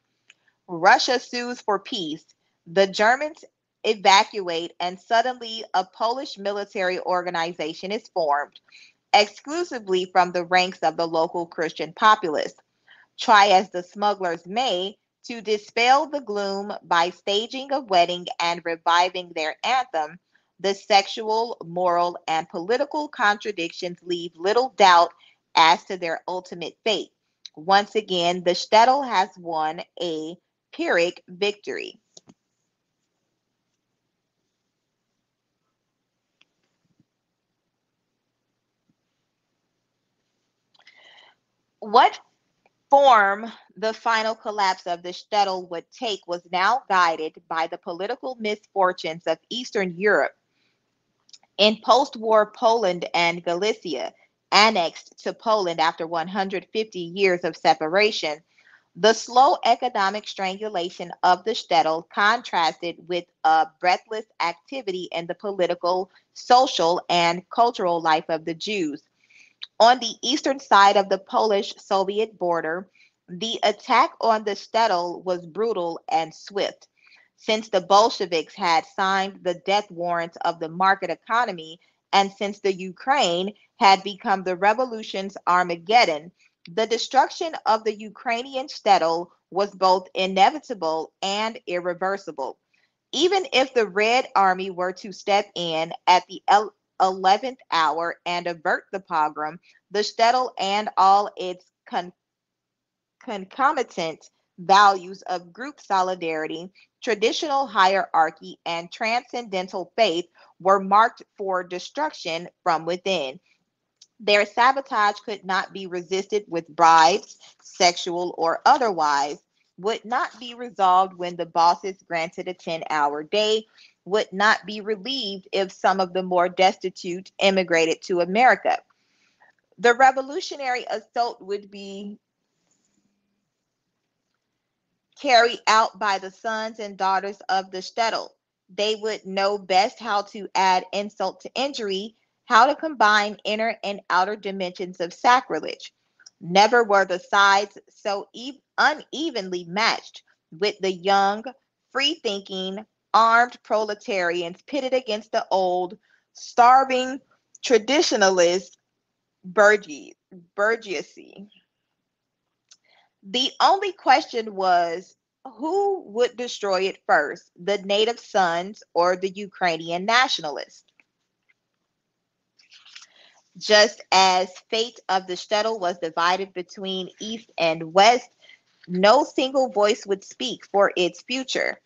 Russia sues for peace. The Germans evacuate, and suddenly a Polish military organization is formed, exclusively from the ranks of the local Christian populace. Try as the smugglers may to dispel the gloom by staging a wedding and reviving their anthem, the sexual, moral, and political contradictions leave little doubt as to their ultimate fate. Once again, the shtetl has won a Pyrrhic victory. What form the final collapse of the shtetl would take was now guided by the political misfortunes of Eastern Europe. In post-war Poland and Galicia, annexed to Poland after 150 years of separation, the slow economic strangulation of the shtetl contrasted with a breathless activity in the political, social, and cultural life of the Jews. On the eastern side of the Polish-Soviet border, the attack on the shtetl was brutal and swift. Since the Bolsheviks had signed the death warrant of the market economy, and since the Ukraine had become the revolution's Armageddon, the destruction of the Ukrainian shtetl was both inevitable and irreversible. Even if the Red Army were to step in at the 11th hour and avert the pogrom, the shtetl and all its concomitant values of group solidarity, traditional hierarchy, and transcendental faith were marked for destruction from within. Their sabotage could not be resisted with bribes, sexual or otherwise. would not be resolved when the bosses granted a 10-hour day, would not be relieved if some of the more destitute immigrated to America. The revolutionary assault would be carried out by the sons and daughters of the shtetl. They would know best how to add insult to injury, how to combine inner and outer dimensions of sacrilege. Never were the sides so unevenly matched, with the young, free thinking, armed proletarians pitted against the old, starving, traditionalist bourgeoisie. The only question was who would destroy it first, the native sons or the Ukrainian nationalists? Just as fate of the shtetl was divided between East and West, no single voice would speak for its future.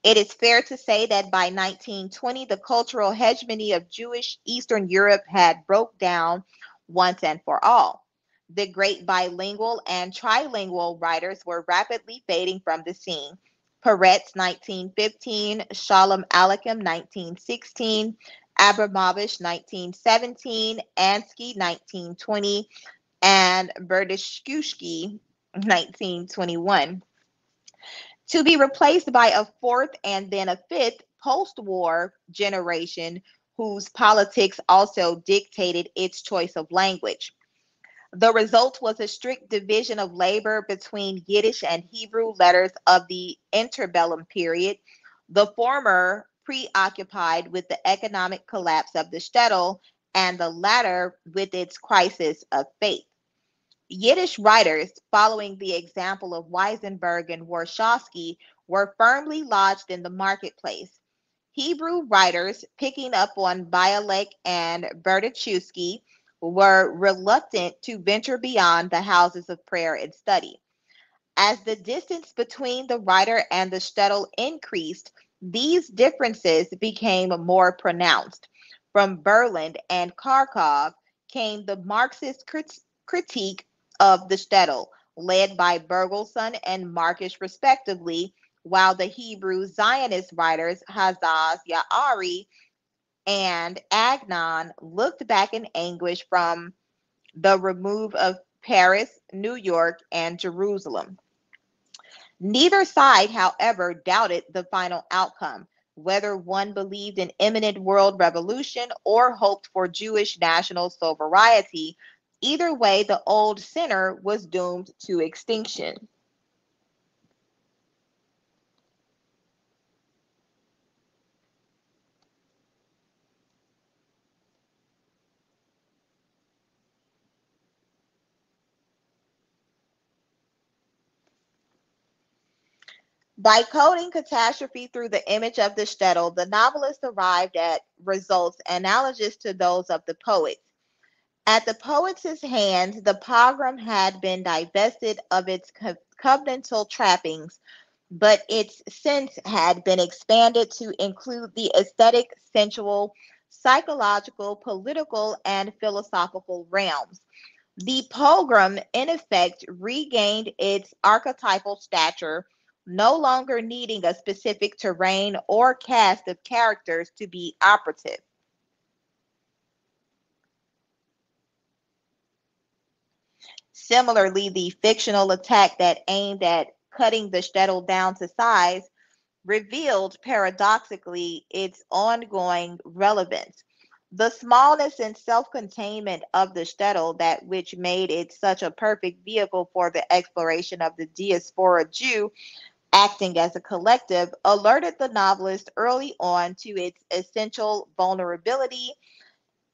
It is fair to say that by 1920, the cultural hegemony of Jewish Eastern Europe had broke down once and for all. The great bilingual and trilingual writers were rapidly fading from the scene. Peretz, 1915, Shalom Aleichem, 1916, Abramovich, 1917, Ansky, 1920, and Berdishkushki, 1921, to be replaced by a fourth and then a fifth post-war generation whose politics also dictated its choice of language. The result was a strict division of labor between Yiddish and Hebrew letters of the interbellum period, the former preoccupied with the economic collapse of the shtetl, and the latter with its crisis of faith. Yiddish writers, following the example of Weisenberg and Warshawski, were firmly lodged in the marketplace. Hebrew writers, picking up on Bialek and Berdichewski, were reluctant to venture beyond the houses of prayer and study. As the distance between the writer and the shtetl increased, these differences became more pronounced. From Berlin and Kharkov came the Marxist critique of the shtetl, led by Bergelson and Markish respectively, while the Hebrew Zionist writers Hazaz Ya'ari and Agnon looked back in anguish from the remove of Paris, New York, and Jerusalem. Neither side, however, doubted the final outcome, whether one believed in imminent world revolution or hoped for Jewish national sovereignty. Either way, the old sinner was doomed to extinction. By coding catastrophe through the image of the shtetl, the novelist arrived at results analogous to those of the poets. At the poet's hands, the pogrom had been divested of its covenantal trappings, but its sense had been expanded to include the aesthetic, sensual, psychological, political, and philosophical realms. The pogrom, in effect, regained its archetypal stature, no longer needing a specific terrain or cast of characters to be operative. Similarly, the fictional attack that aimed at cutting the shtetl down to size revealed paradoxically its ongoing relevance. The smallness and self-containment of the shtetl, that which made it such a perfect vehicle for the exploration of the diaspora Jew, acting as a collective, alerted the novelist early on to its essential vulnerability,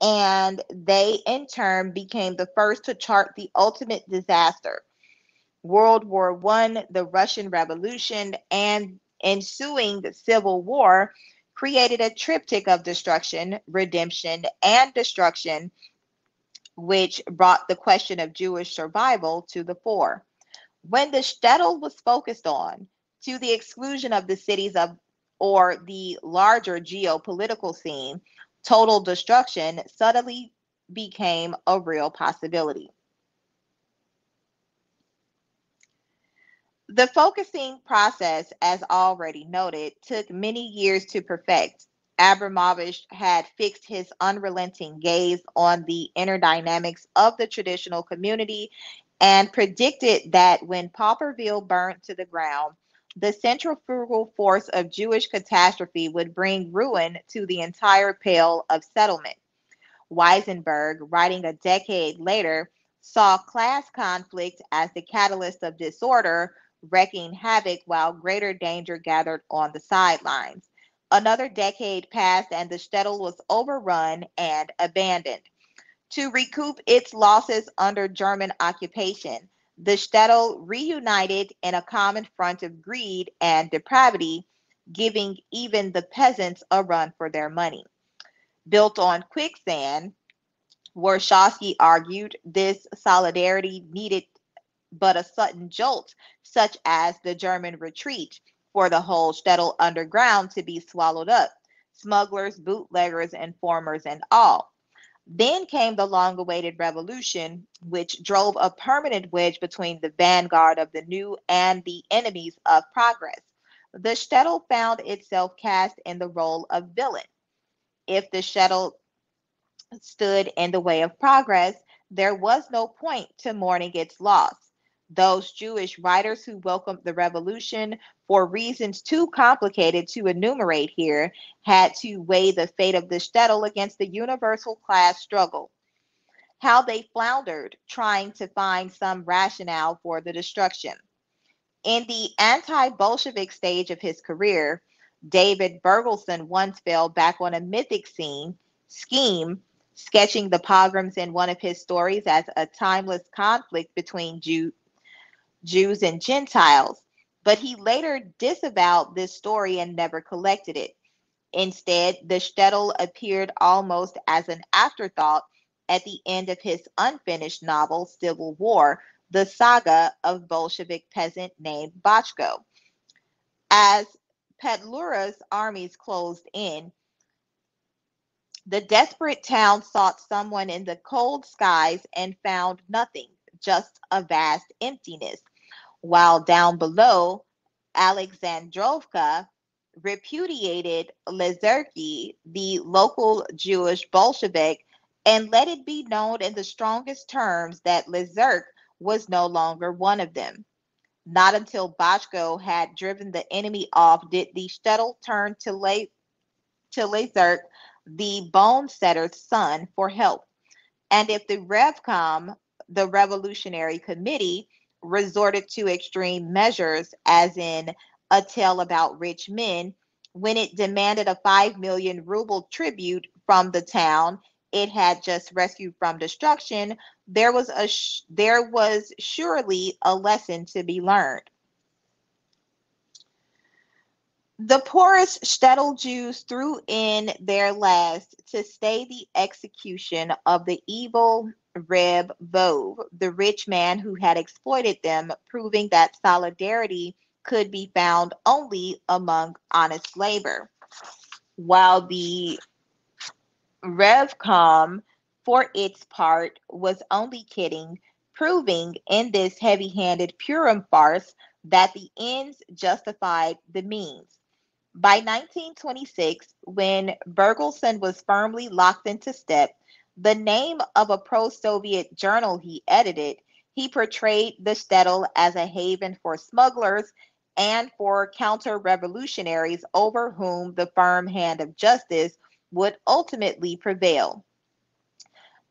and they in turn became the first to chart the ultimate disaster. World War I, the Russian Revolution, and ensuing Civil War created a triptych of destruction, redemption, and destruction, which brought the question of Jewish survival to the fore. When the shtetl was focused on, to the exclusion of the cities of or the larger geopolitical scene, total destruction suddenly became a real possibility. The focusing process, as already noted, took many years to perfect. Abramovich had fixed his unrelenting gaze on the inner dynamics of the traditional community and predicted that when Pauperville burned to the ground, the centrifugal force of Jewish catastrophe would bring ruin to the entire Pale of settlement. Weisenberg, writing a decade later, saw class conflict as the catalyst of disorder, wreaking havoc while greater danger gathered on the sidelines. Another decade passed and the shtetl was overrun and abandoned. To recoup its losses under German occupation, the shtetl reunited in a common front of greed and depravity, giving even the peasants a run for their money. Built on quicksand, Warshawski argued this solidarity needed but a sudden jolt, such as the German retreat, for the whole shtetl underground to be swallowed up, smugglers, bootleggers, informers, and all. Then came the long awaited revolution, which drove a permanent wedge between the vanguard of the new and the enemies of progress. The shtetl found itself cast in the role of villain. If the shtetl stood in the way of progress, there was no point to mourning its loss. Those Jewish writers who welcomed the revolution, for reasons too complicated to enumerate here, had to weigh the fate of the shtetl against the universal class struggle. How they floundered, trying to find some rationale for the destruction. In the anti Bolshevik stage of his career, David Bergelson once fell back on a mythic scheme, sketching the pogroms in one of his stories as a timeless conflict between Jews and Gentiles. But he later disavowed this story and never collected it. Instead, the shtetl appeared almost as an afterthought at the end of his unfinished novel, Civil War, the saga of Bolshevik peasant named Bachko. As Petlura's armies closed in, the desperate town sought someone in the cold skies and found nothing, just a vast emptiness. While down below, Alexandrovka repudiated Lezerky, the local Jewish Bolshevik, and let it be known in the strongest terms that Lezerk was no longer one of them. Not until Bachko had driven the enemy off did the shtetl turn to Lezerk, the bone setter's son, for help. And if the Revcom, the Revolutionary Committee, resorted to extreme measures, as in a tale about rich men, when it demanded a 5 million ruble tribute from the town it had just rescued from destruction, there was surely a lesson to be learned. The poorest shtetl Jews threw in their last to stay the execution of the evil Reb Vov, the rich man who had exploited them, proving that solidarity could be found only among honest labor. While the Revcom, for its part, was only kidding, proving in this heavy handed Purim farce that the ends justified the means. By 1926, when Bergelson was firmly locked into step, the name of a pro Soviet journal he edited, he portrayed the shtetl as a haven for smugglers and for counter revolutionaries over whom the firm hand of justice would ultimately prevail.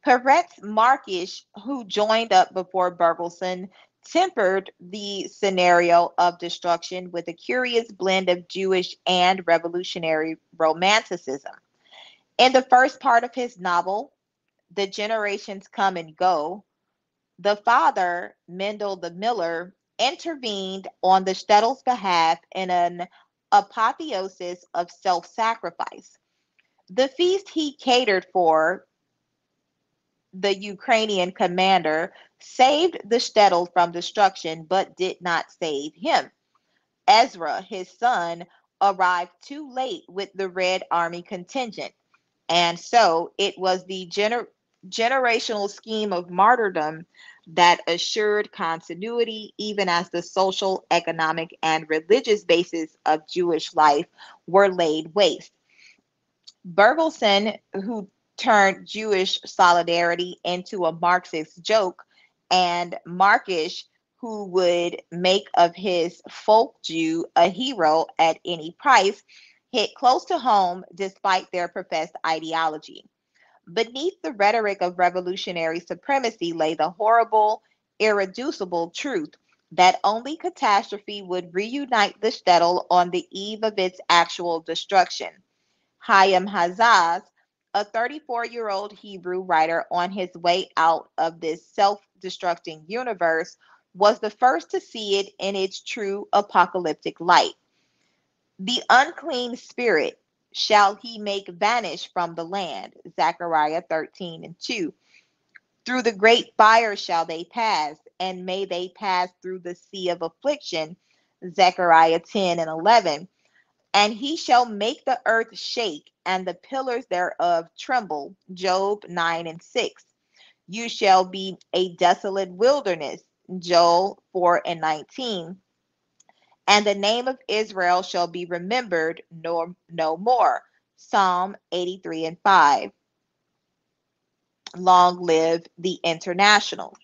Peretz Markish, who joined up before Bergelson, tempered the scenario of destruction with a curious blend of Jewish and revolutionary romanticism. In the first part of his novel, The Generations Come and Go, the father, Mendel the Miller, intervened on the shtetl's behalf in an apotheosis of self sacrifice. The feast he catered for the Ukrainian commander saved the shtetl from destruction but did not save him. Ezra, his son, arrived too late with the Red Army contingent, and so it was the generational scheme of martyrdom that assured continuity even as the social, economic, and religious basis of Jewish life were laid waste. Bergelson, who turned Jewish solidarity into a Marxist joke, and Markish, who would make of his folk Jew a hero at any price, hit close to home despite their professed ideology. Beneath the rhetoric of revolutionary supremacy lay the horrible, irreducible truth that only catastrophe would reunite the shtetl on the eve of its actual destruction. Chaim Hazaz, a 34-year-old Hebrew writer on his way out of this self-destructing universe, was the first to see it in its true apocalyptic light. The unclean spirit shall he make vanish from the land, Zechariah 13:2. Through the great fire shall they pass, and may they pass through the sea of affliction, Zechariah 10:11. And he shall make the earth shake, and the pillars thereof tremble, Job 9:6. You shall be a desolate wilderness, Joel 4:19. And the name of Israel shall be remembered no more, Psalm 83:5. Long live the International.